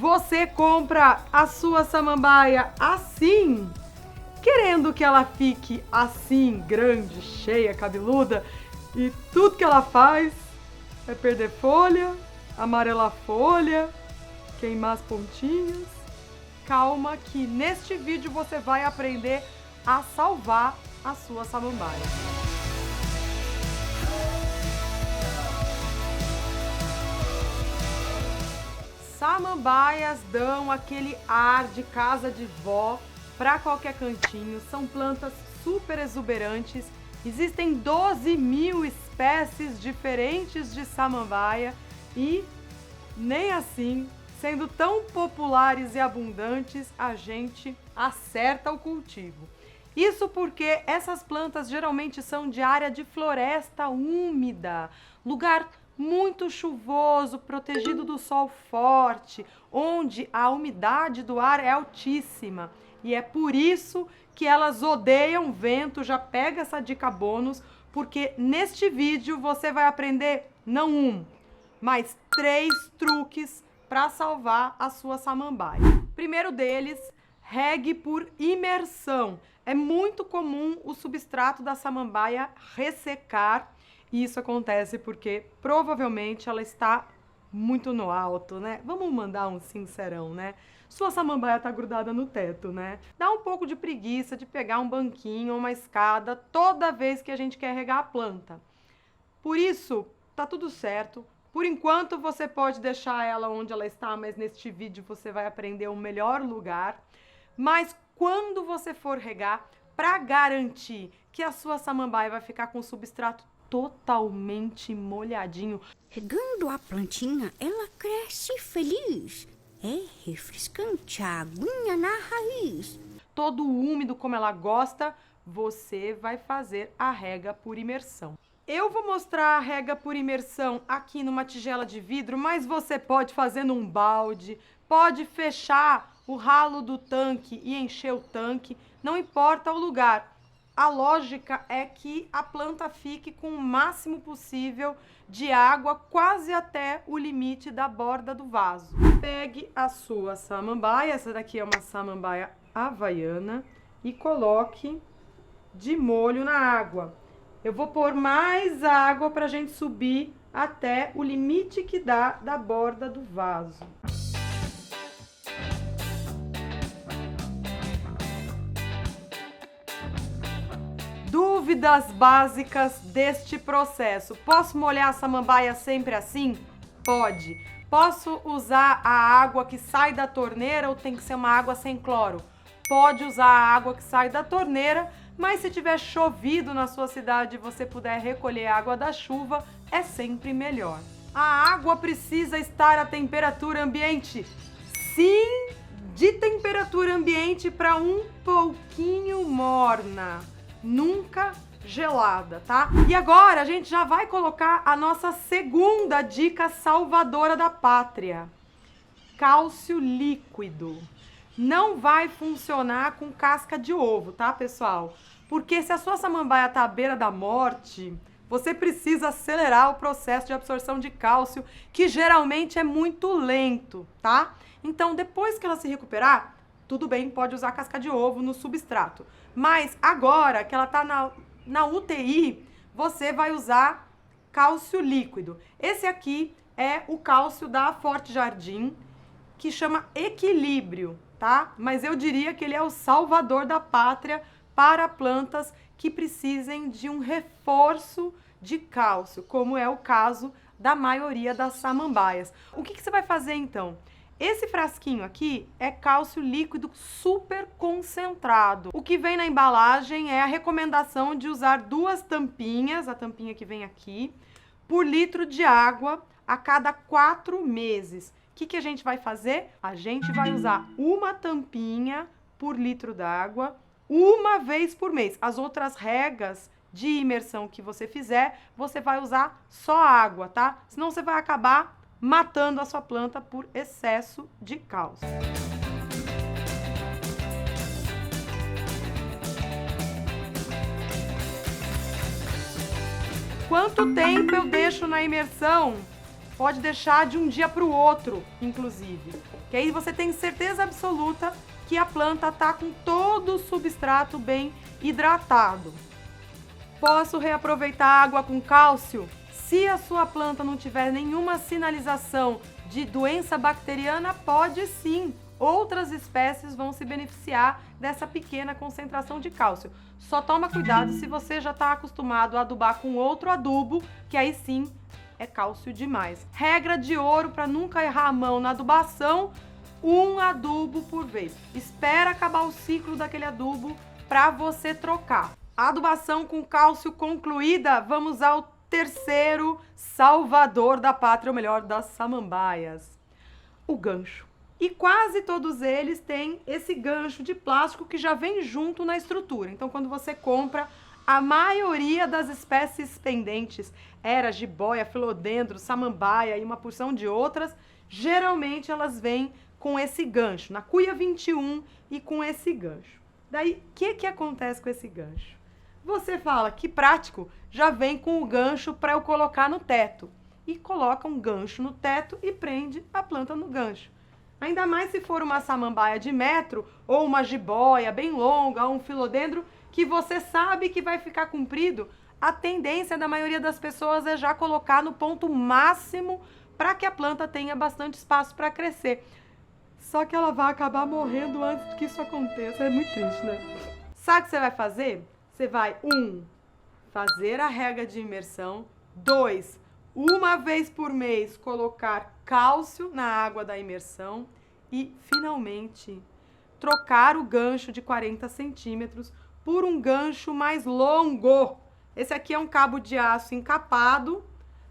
Você compra a sua samambaia assim, querendo que ela fique assim, grande, cheia, cabeluda, e tudo que ela faz é perder folha, amarelar folha, queimar as pontinhas. Calma que neste vídeo você vai aprender a salvar a sua samambaia. Samambaias dão aquele ar de casa de vó para qualquer cantinho, são plantas super exuberantes, existem 12.000 espécies diferentes de samambaia e nem assim, sendo tão populares e abundantes, a gente acerta o cultivo. Isso porque essas plantas geralmente são de área de floresta úmida, lugar muito chuvoso, protegido do sol forte, onde a umidade do ar é altíssima. E é por isso que elas odeiam vento. Já pega essa dica bônus, porque neste vídeo você vai aprender não um, mas 3 truques para salvar a sua samambaia. Primeiro deles, regue por imersão. É muito comum o substrato da samambaia ressecar. E isso acontece porque provavelmente ela está muito no alto, né? Vamos mandar um sincerão, né? Sua samambaia tá grudada no teto, né? Dá um pouco de preguiça de pegar um banquinho ou uma escada toda vez que a gente quer regar a planta. Por isso, tá tudo certo. Por enquanto você pode deixar ela onde ela está, mas neste vídeo você vai aprender o melhor lugar. Mas quando você for regar, para garantir que a sua samambaia vai ficar com o substrato totalmente molhadinho, regando a plantinha, ela cresce feliz. É refrescante a aguinha na raiz. todo úmido como ela gosta, você vai fazer a rega por imersão. Eu vou mostrar a rega por imersão aqui numa tigela de vidro, mas você pode fazer num balde, pode fechar o ralo do tanque e encher o tanque, não importa o lugar. A lógica é que a planta fique com o máximo possível de água, quase até o limite da borda do vaso. Pegue a sua samambaia, essa daqui é uma samambaia havaiana, e coloque de molho na água. Eu vou pôr mais água para a gente subir até o limite que dá da borda do vaso. Dúvidas básicas deste processo. Posso molhar a samambaia sempre assim? Pode. Posso usar a água que sai da torneira ou tem que ser uma água sem cloro? Pode usar a água que sai da torneira, mas se tiver chovido na sua cidade e você puder recolher a água da chuva, é sempre melhor. A água precisa estar a temperatura ambiente? Sim, de temperatura ambiente para um pouquinho morna. Nunca gelada, tá? E agora a gente já vai colocar a nossa segunda dica salvadora da pátria. Cálcio líquido. Não vai funcionar com casca de ovo, tá, pessoal? Porque se a sua samambaia tá à beira da morte, você precisa acelerar o processo de absorção de cálcio, que geralmente é muito lento, tá? Então, depois que ela se recuperar, tudo bem, pode usar casca de ovo no substrato. Mas agora que ela está na UTI, você vai usar cálcio líquido. Esse aqui é o cálcio da Forte Jardim, que chama Equilíbrio, tá? Mas eu diria que ele é o salvador da pátria para plantas que precisem de um reforço de cálcio, como é o caso da maioria das samambaias. O que você vai fazer então? Esse frasquinho aqui é cálcio líquido super concentrado. O que vem na embalagem é a recomendação de usar 2 tampinhas, a tampinha que vem aqui, por litro de água a cada 4 meses. O que a gente vai fazer? A gente vai usar uma tampinha por litro d'água, uma vez por mês. As outras regas de imersão que você fizer, você vai usar só água, tá? Senão você vai acabar matando a sua planta por excesso de cálcio. Quanto tempo eu deixo na imersão? Pode deixar de um dia para o outro, inclusive. Que aí você tem certeza absoluta que a planta está com todo o substrato bem hidratado. Posso reaproveitar água com cálcio? Se a sua planta não tiver nenhuma sinalização de doença bacteriana, pode sim. Outras espécies vão se beneficiar dessa pequena concentração de cálcio. Só toma cuidado se você já está acostumado a adubar com outro adubo, que aí sim é cálcio demais. Regra de ouro para nunca errar a mão na adubação: um adubo por vez. Espera acabar o ciclo daquele adubo para você trocar. A adubação com cálcio concluída, vamos ao terceiro salvador da pátria, ou melhor, das samambaias: o gancho. E quase todos eles têm esse gancho de plástico que já vem junto na estrutura. Então, quando você compra, a maioria das espécies pendentes, era, jiboia, filodendro, samambaia e uma porção de outras, geralmente elas vêm com esse gancho, na cuia 21 e com esse gancho. Daí, o que acontece com esse gancho? Você fala, que prático, já vem com o gancho para eu colocar no teto. E coloca um gancho no teto e prende a planta no gancho. Ainda mais se for uma samambaia de metro ou uma jiboia bem longa ou um filodendro que você sabe que vai ficar comprido, a tendência da maioria das pessoas é já colocar no ponto máximo para que a planta tenha bastante espaço para crescer. Só que ela vai acabar morrendo antes que isso aconteça. É muito triste, né? Sabe o que você vai fazer? Você vai, 1, fazer a rega de imersão. 2, uma vez por mês, colocar cálcio na água da imersão. E, finalmente, trocar o gancho de 40 centímetros por um gancho mais longo. Esse aqui é um cabo de aço encapado,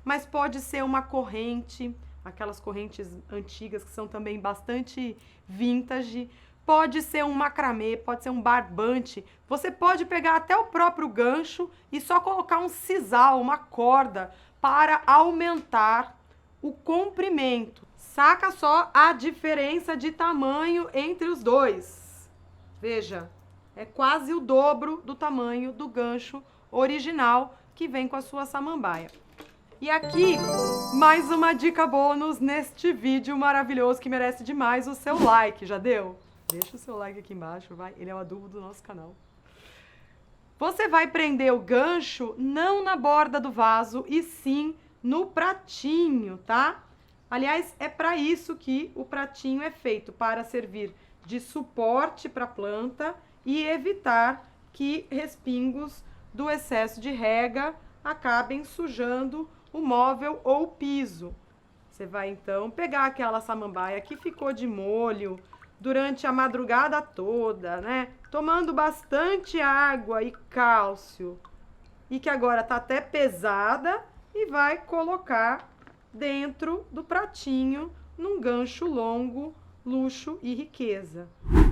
mas pode ser uma corrente, aquelas correntes antigas que são também bastante vintage. Pode ser um macramê, pode ser um barbante. Você pode pegar até o próprio gancho e só colocar um sisal, uma corda, para aumentar o comprimento. Saca só a diferença de tamanho entre os dois. Veja, é quase o dobro do tamanho do gancho original que vem com a sua samambaia. E aqui, mais uma dica bônus neste vídeo maravilhoso que merece demais o seu like. Já deu? Deixa o seu like aqui embaixo, vai. Ele é o adubo do nosso canal. Você vai prender o gancho não na borda do vaso, e sim no pratinho, tá? Aliás, é para isso que o pratinho é feito, para servir de suporte para a planta e evitar que respingos do excesso de rega acabem sujando o móvel ou o piso. Você vai então pegar aquela samambaia que ficou de molho durante a madrugada toda, né? Tomando bastante água e cálcio, e que agora tá até pesada, e vai colocar dentro do pratinho num gancho longo, luxo e riqueza.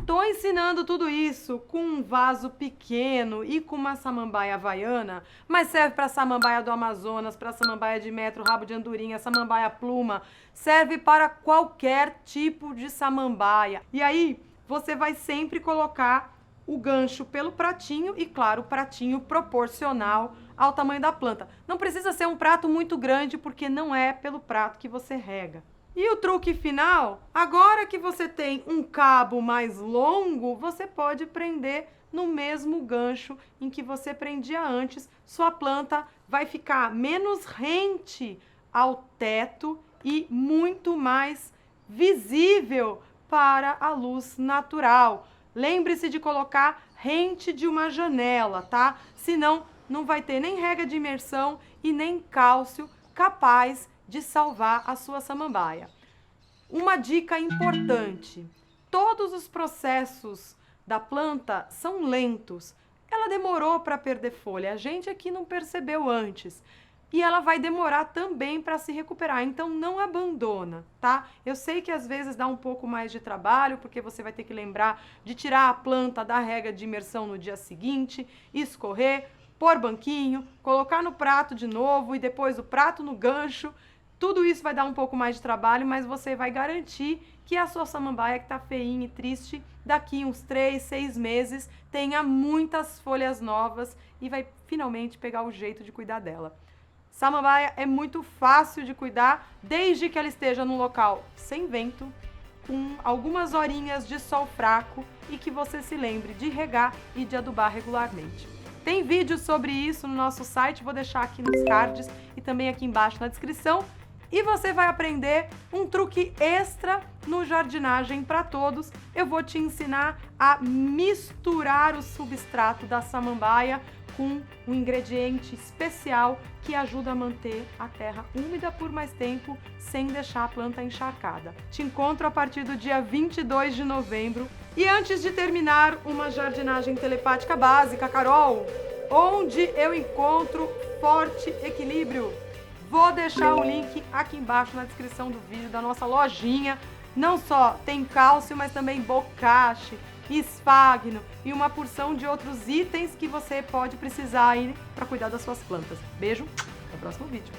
Tô ensinando tudo isso com um vaso pequeno e com uma samambaia havaiana, mas serve para samambaia do Amazonas, para samambaia de metro, rabo de andorinha, samambaia pluma, serve para qualquer tipo de samambaia. E aí você vai sempre colocar o gancho pelo pratinho e, claro, o pratinho proporcional ao tamanho da planta. Não precisa ser um prato muito grande, porque não é pelo prato que você rega. E o truque final, agora que você tem um cabo mais longo, você pode prender no mesmo gancho em que você prendia antes. Sua planta vai ficar menos rente ao teto e muito mais visível para a luz natural. Lembre-se de colocar rente de uma janela, tá? Senão não vai ter nem rega de imersão e nem cálcio capaz de salvar a sua samambaia. Uma dica importante: todos os processos da planta são lentos. Ela demorou para perder folha, a gente aqui não percebeu antes. E ela vai demorar também para se recuperar, então não abandona, tá? Eu sei que às vezes dá um pouco mais de trabalho, porque você vai ter que lembrar de tirar a planta da rega de imersão no dia seguinte, escorrer, pôr banquinho, colocar no prato de novo e depois o prato no gancho. Tudo isso vai dar um pouco mais de trabalho, mas você vai garantir que a sua samambaia, que está feinha e triste, daqui uns 3, 6 meses, tenha muitas folhas novas e vai finalmente pegar o jeito de cuidar dela. Samambaia é muito fácil de cuidar, desde que ela esteja num local sem vento, com algumas horinhas de sol fraco e que você se lembre de regar e de adubar regularmente. Tem vídeo sobre isso no nosso site, vou deixar aqui nos cards e também aqui embaixo na descrição. E você vai aprender um truque extra no Jardinagem para Todos. Eu vou te ensinar a misturar o substrato da samambaia com um ingrediente especial que ajuda a manter a terra úmida por mais tempo sem deixar a planta encharcada. Te encontro a partir do dia 22 de novembro. E antes de terminar uma jardinagem telepática básica, Carol, onde eu encontro forte equilíbrio? Vou deixar o link aqui embaixo na descrição do vídeo da nossa lojinha. Não só tem cálcio, mas também bocache, esfagno e uma porção de outros itens que você pode precisar aí para cuidar das suas plantas. Beijo, até o próximo vídeo.